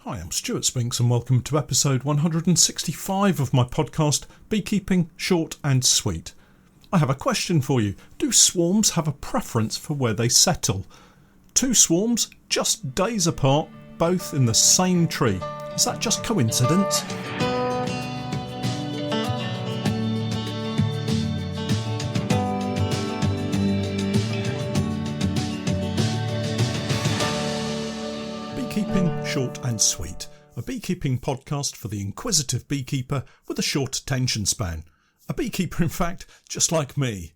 Hi, I'm Stewart Spinks and welcome to episode 165 of my podcast, Beekeeping Short and Sweet. I have a question for you. Do swarms have a preference for where they settle? Two swarms, just days apart, both in the same tree. Is that just coincidence? Beekeeping Short and Sweet, a beekeeping podcast for the inquisitive beekeeper with a short attention span. A beekeeper, in fact, just like me.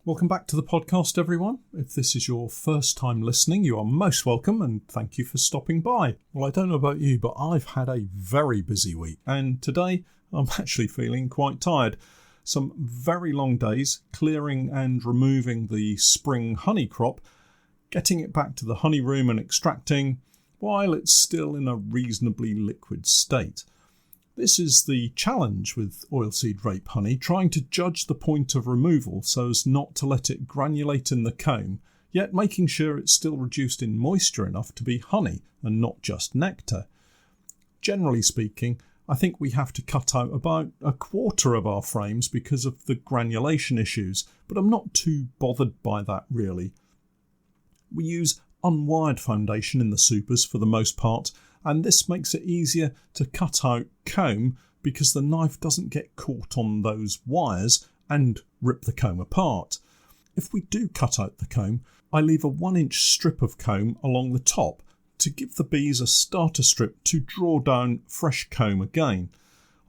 Welcome back to the podcast, everyone. If this is your first time listening, you are most welcome and thank you for stopping by. Well, I don't know about you, but I've had a very busy week and today I'm actually feeling quite tired. Some very long days clearing and removing the spring honey crop, getting it back to the honey room and extracting while it's still in a reasonably liquid state. This is the challenge with oilseed rape honey, trying to judge the point of removal so as not to let it granulate in the comb, yet making sure it's still reduced in moisture enough to be honey and not just nectar. Generally speaking, I think we have to cut out about a quarter of our frames because of the granulation issues, but I'm not too bothered by that really. We use unwired foundation in the supers for the most part, and this makes it easier to cut out comb because the knife doesn't get caught on those wires and rip the comb apart. If we do cut out the comb, I leave a 1-inch strip of comb along the top to give the bees a starter strip to draw down fresh comb again.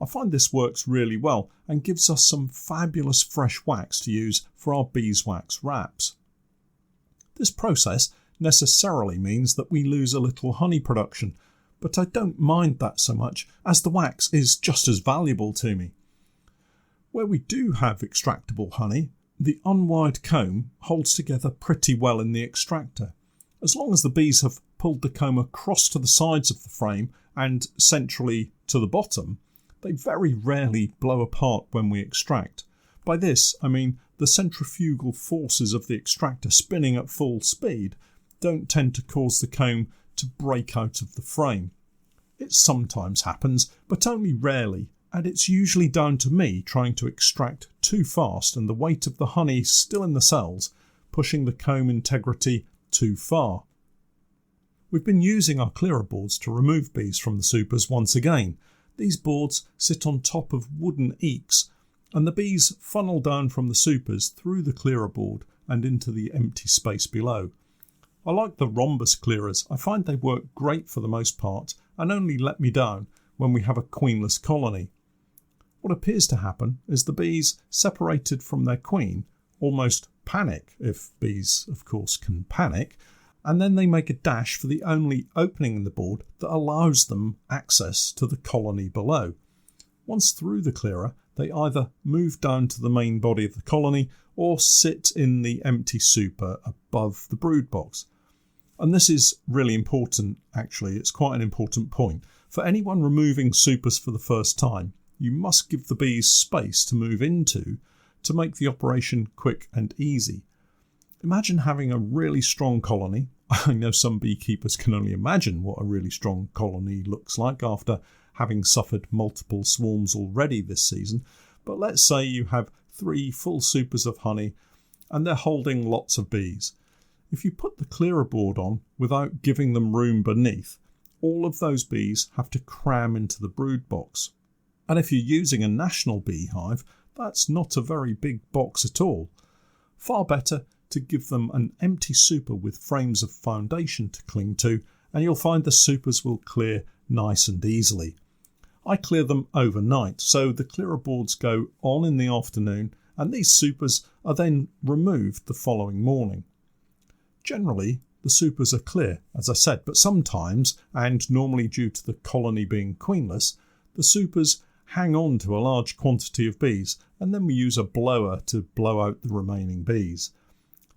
I find this works really well and gives us some fabulous fresh wax to use for our beeswax wraps. This process necessarily means that we lose a little honey production, but I don't mind that so much as the wax is just as valuable to me. Where we do have extractable honey, the unwired comb holds together pretty well in the extractor. As long as the bees have pulled the comb across to the sides of the frame and centrally to the bottom, they very rarely blow apart when we extract. By this, I mean the centrifugal forces of the extractor spinning at full speed don't tend to cause the comb to break out of the frame. It sometimes happens, but only rarely, and it's usually down to me trying to extract too fast and the weight of the honey still in the cells, pushing the comb integrity too far. We've been using our clearer boards to remove bees from the supers once again. These boards sit on top of wooden eeks, and the bees funnel down from the supers through the clearer board and into the empty space below. I like the rhombus clearers. I find they work great for the most part and only let me down when we have a queenless colony. What appears to happen is the bees, separated from their queen, almost panic, if bees of course can panic, and then they make a dash for the only opening in the board that allows them access to the colony below. Once through the clearer, they either move down to the main body of the colony or sit in the empty super above the brood box. And this is really important, actually. It's quite an important point. For anyone removing supers for the first time, you must give the bees space to move into to make the operation quick and easy. Imagine having a really strong colony. I know some beekeepers can only imagine what a really strong colony looks like after having suffered multiple swarms already this season. But let's say you have 3 full supers of honey and they're holding lots of bees. If you put the clearer board on without giving them room beneath, all of those bees have to cram into the brood box. And if you're using a national beehive, that's not a very big box at all. Far better to give them an empty super with frames of foundation to cling to, and you'll find the supers will clear nice and easily. I clear them overnight, so the clearer boards go on in the afternoon, and these supers are then removed the following morning. Generally, the supers are clear, as I said, but sometimes, and normally due to the colony being queenless, the supers hang on to a large quantity of bees, and then we use a blower to blow out the remaining bees.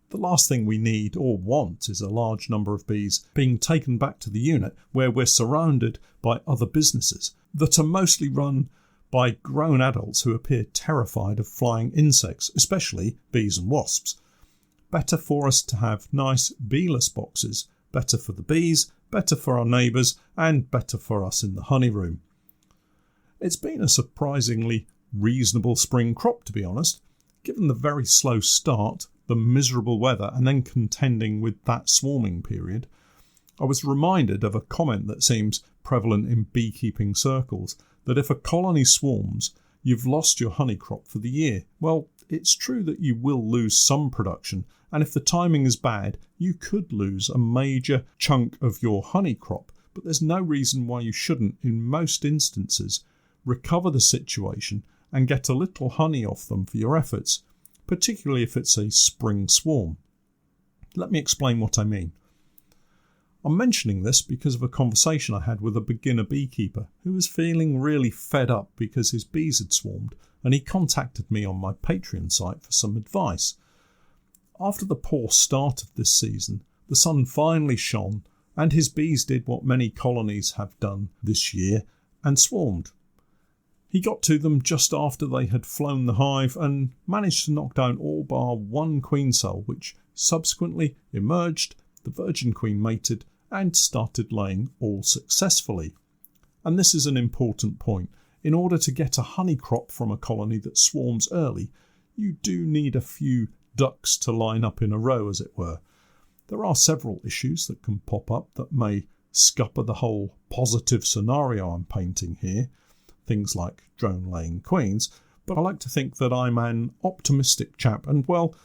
The last thing we need or want is a large number of bees being taken back to the unit where we're surrounded by other businesses that are mostly run by grown adults who appear terrified of flying insects, especially bees and wasps. Better for us to have nice beeless boxes, better for the bees, better for our neighbours and better for us in the honey room. It's been a surprisingly reasonable spring crop, to be honest, given the very slow start, the miserable weather, and then contending with that swarming period. I was reminded of a comment that seems prevalent in beekeeping circles, that if a colony swarms, you've lost your honey crop for the year. Well, it's true that you will lose some production, and if the timing is bad, you could lose a major chunk of your honey crop, but there's no reason why you shouldn't, in most instances, recover the situation and get a little honey off them for your efforts, particularly if it's a spring swarm. Let me explain what I mean. I'm mentioning this because of a conversation I had with a beginner beekeeper who was feeling really fed up because his bees had swarmed, and he contacted me on my Patreon site for some advice. After the poor start of this season, the sun finally shone, and his bees did what many colonies have done this year and swarmed. He got to them just after they had flown the hive and managed to knock down all bar one queen cell, which subsequently emerged, the virgin queen mated, and started laying all successfully. And this is an important point. In order to get a honey crop from a colony that swarms early, you do need a few ducks to line up in a row, as it were. There are several issues that can pop up that may scupper the whole positive scenario I'm painting here, things like drone-laying queens, but I like to think that I'm an optimistic chap and, well,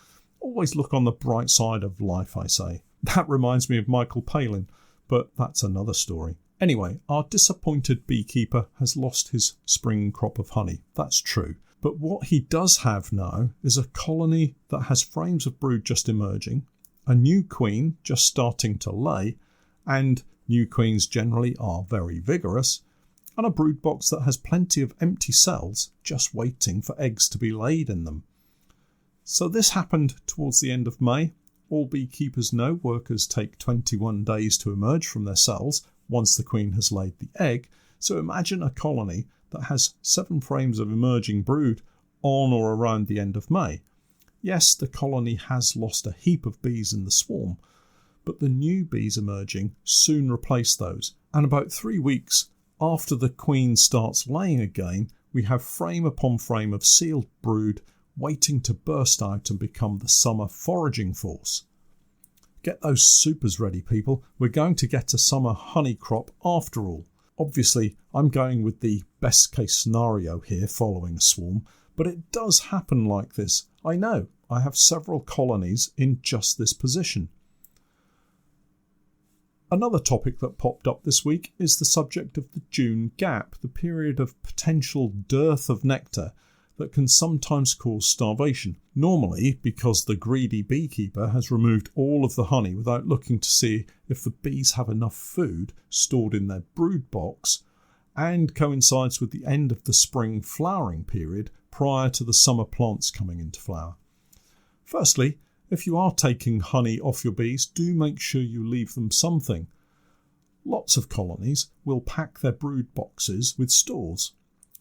always look on the bright side of life, I say. That reminds me of Michael Palin, but that's another story. Anyway, our disappointed beekeeper has lost his spring crop of honey. That's true. But what he does have now is a colony that has frames of brood just emerging, a new queen just starting to lay, and new queens generally are very vigorous, and a brood box that has plenty of empty cells just waiting for eggs to be laid in them. So this happened towards the end of May. All beekeepers know workers take 21 days to emerge from their cells once the queen has laid the egg, so imagine a colony that has 7 frames of emerging brood on or around the end of May. Yes, the colony has lost a heap of bees in the swarm, but the new bees emerging soon replace those, and about 3 weeks after the queen starts laying again, we have frame upon frame of sealed brood waiting to burst out and become the summer foraging force. Get those supers ready, people. We're going to get a summer honey crop after all. Obviously, I'm going with the best case scenario here following a swarm, but it does happen like this. I know, I have several colonies in just this position. Another topic that popped up this week is the subject of the June gap, the period of potential dearth of nectar that can sometimes cause starvation. Normally, because the greedy beekeeper has removed all of the honey without looking to see if the bees have enough food stored in their brood box, and coincides with the end of the spring flowering period prior to the summer plants coming into flower. Firstly, if you are taking honey off your bees, do make sure you leave them something. Lots of colonies will pack their brood boxes with stores.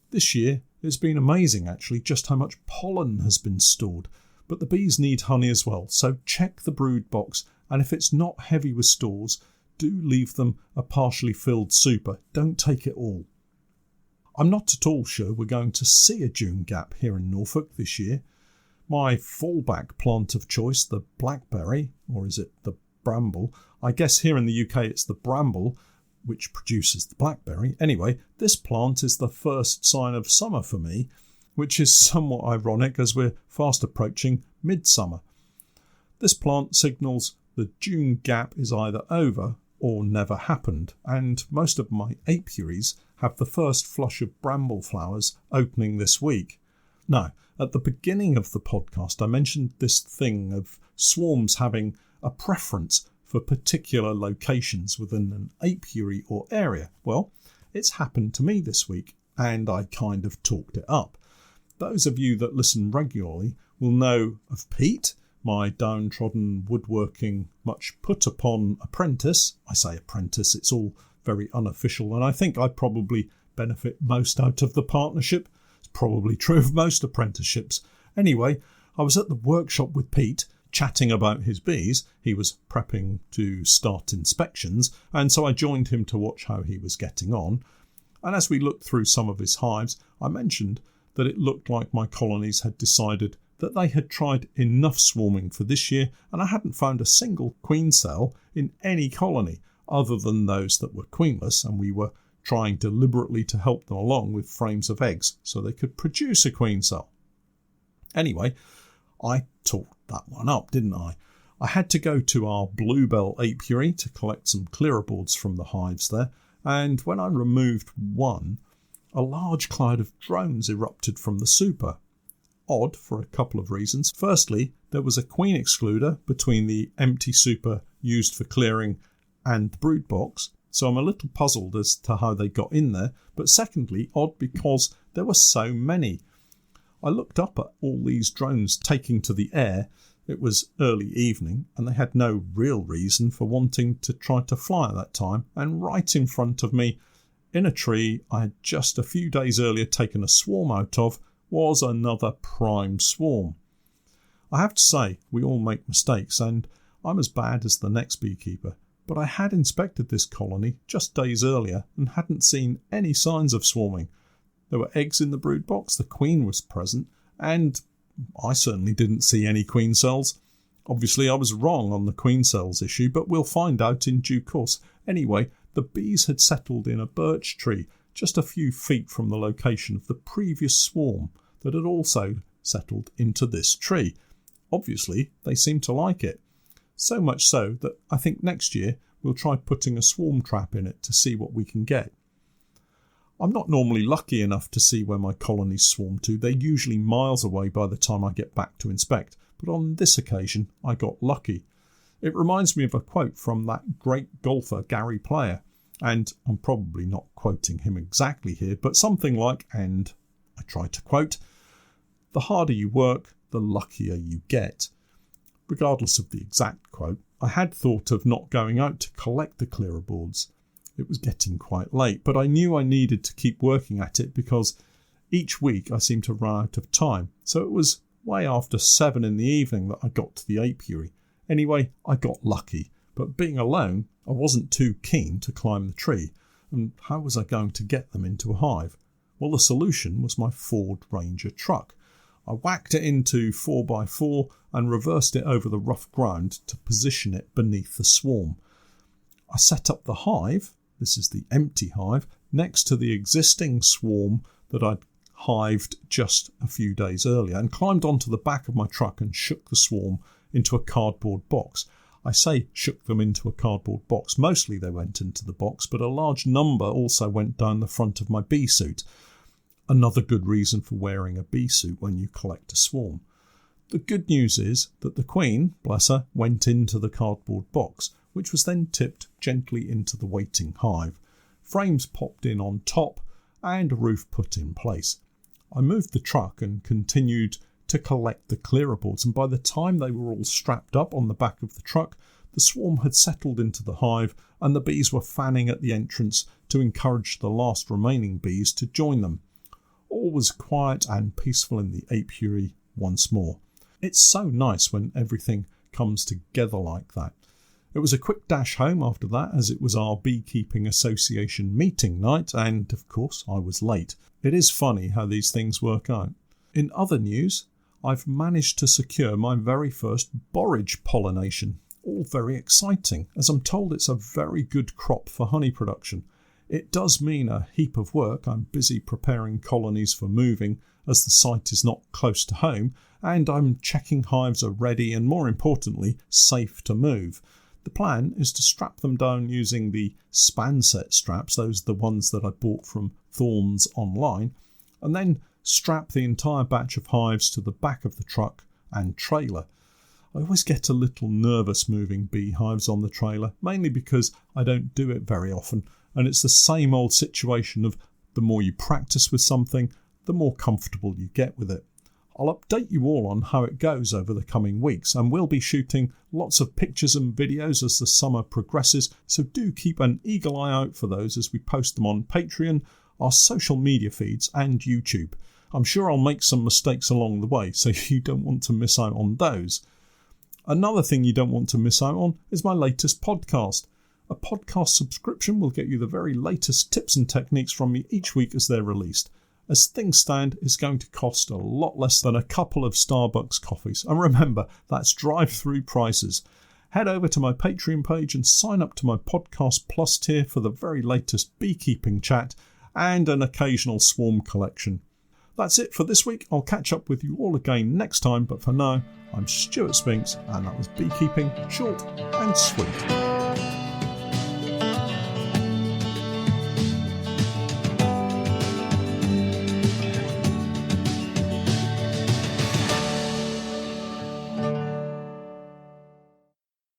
This year, it's been amazing actually just how much pollen has been stored, but the bees need honey as well, so check the brood box, and if it's not heavy with stores, do leave them a partially filled super. Don't take it all. I'm not at all sure we're going to see a June gap here in Norfolk this year. My fallback plant of choice, the blackberry, or is it the bramble? I guess here in the UK it's the bramble, which produces the blackberry. Anyway, this plant is the first sign of summer for me, which is somewhat ironic as we're fast approaching midsummer. This plant signals the June gap is either over or never happened, and most of my apiaries have the first flush of bramble flowers opening this week. Now, at the beginning of the podcast, I mentioned this thing of swarms having a preference for particular locations within an apiary or area. Well, it's happened to me this week, and I kind of talked it up. Those of you that listen regularly will know of Pete, my downtrodden woodworking, much put upon apprentice. I say apprentice, it's all very unofficial, and I think I probably benefit most out of the partnership. It's probably true of most apprenticeships. Anyway, I was at the workshop with Pete, chatting about his bees. He was prepping to start inspections, and so I joined him to watch how he was getting on. And as we looked through some of his hives, I mentioned that it looked like my colonies had decided that they had tried enough swarming for this year, and I hadn't found a single queen cell in any colony other than those that were queenless, and we were trying deliberately to help them along with frames of eggs so they could produce a queen cell. Anyway, I talked that one up, didn't I? I had to go to our bluebell apiary to collect some clearer boards from the hives there, and when I removed one, a large cloud of drones erupted from the super. Odd for a couple of reasons. Firstly, there was a queen excluder between the empty super used for clearing and the brood box, so I'm a little puzzled as to how they got in there. But secondly, odd because there were so many. I looked up at all these drones taking to the air. It was early evening and they had no real reason for wanting to try to fly at that time, and right in front of me in a tree I had just a few days earlier taken a swarm out of was another prime swarm. I have to say, we all make mistakes, and I'm as bad as the next beekeeper, but I had inspected this colony just days earlier and hadn't seen any signs of swarming. There were eggs in the brood box, the queen was present, and I certainly didn't see any queen cells. Obviously I was wrong on the queen cells issue, but we'll find out in due course. Anyway, the bees had settled in a birch tree just a few feet from the location of the previous swarm that had also settled into this tree. Obviously they seemed to like it, so much so that I think next year we'll try putting a swarm trap in it to see what we can get. I'm not normally lucky enough to see where my colonies swarm to. They're usually miles away by the time I get back to inspect, but on this occasion I got lucky. It reminds me of a quote from that great golfer Gary Player, and I'm probably not quoting him exactly here, but something like, and I try to quote, "The harder you work, the luckier you get." Regardless of the exact quote, I had thought of not going out to collect the clearer boards. It was getting quite late, but I knew I needed to keep working at it because each week I seemed to run out of time. So it was way after 7 in the evening that I got to the apiary. Anyway, I got lucky, but being alone, I wasn't too keen to climb the tree. And how was I going to get them into a hive? Well, the solution was my Ford Ranger truck. I whacked it into 4x4 and reversed it over the rough ground to position it beneath the swarm. I set up the hive, this is the empty hive, next to the existing swarm that I'd hived just a few days earlier, and climbed onto the back of my truck and shook the swarm into a cardboard box. I say shook them into a cardboard box. Mostly they went into the box, but a large number also went down the front of my bee suit. Another good reason for wearing a bee suit when you collect a swarm. The good news is that the queen, bless her, went into the cardboard box, which was then tipped gently into the waiting hive. Frames popped in on top and a roof put in place. I moved the truck and continued to collect the clearer boards, and by the time they were all strapped up on the back of the truck, the swarm had settled into the hive and the bees were fanning at the entrance to encourage the last remaining bees to join them. All was quiet and peaceful in the apiary once more. It's so nice when everything comes together like that. It was a quick dash home after that, as it was our Beekeeping Association meeting night, and of course I was late. It is funny how these things work out. In other news, I've managed to secure my very first borage pollination. All very exciting, as I'm told it's a very good crop for honey production. It does mean a heap of work. I'm busy preparing colonies for moving, as the site is not close to home, and I'm checking hives are ready and, more importantly, safe to move. The plan is to strap them down using the Spanset straps, those are the ones that I bought from Thorns online, and then strap the entire batch of hives to the back of the truck and trailer. I always get a little nervous moving beehives on the trailer, mainly because I don't do it very often, and it's the same old situation of the more you practice with something, the more comfortable you get with it. I'll update you all on how it goes over the coming weeks, and we'll be shooting lots of pictures and videos as the summer progresses, so do keep an eagle eye out for those as we post them on Patreon, our social media feeds and YouTube. I'm sure I'll make some mistakes along the way, so you don't want to miss out on those. Another thing you don't want to miss out on is my latest podcast. A podcast subscription will get you the very latest tips and techniques from me each week as they're released. As things stand, it's going to cost a lot less than a couple of Starbucks coffees. And remember, that's drive-through prices. Head over to my Patreon page and sign up to my Podcast Plus tier for the very latest beekeeping chat and an occasional swarm collection. That's it for this week. I'll catch up with you all again next time, but for now, I'm Stewart Spinks, and that was Beekeeping Short and Sweet.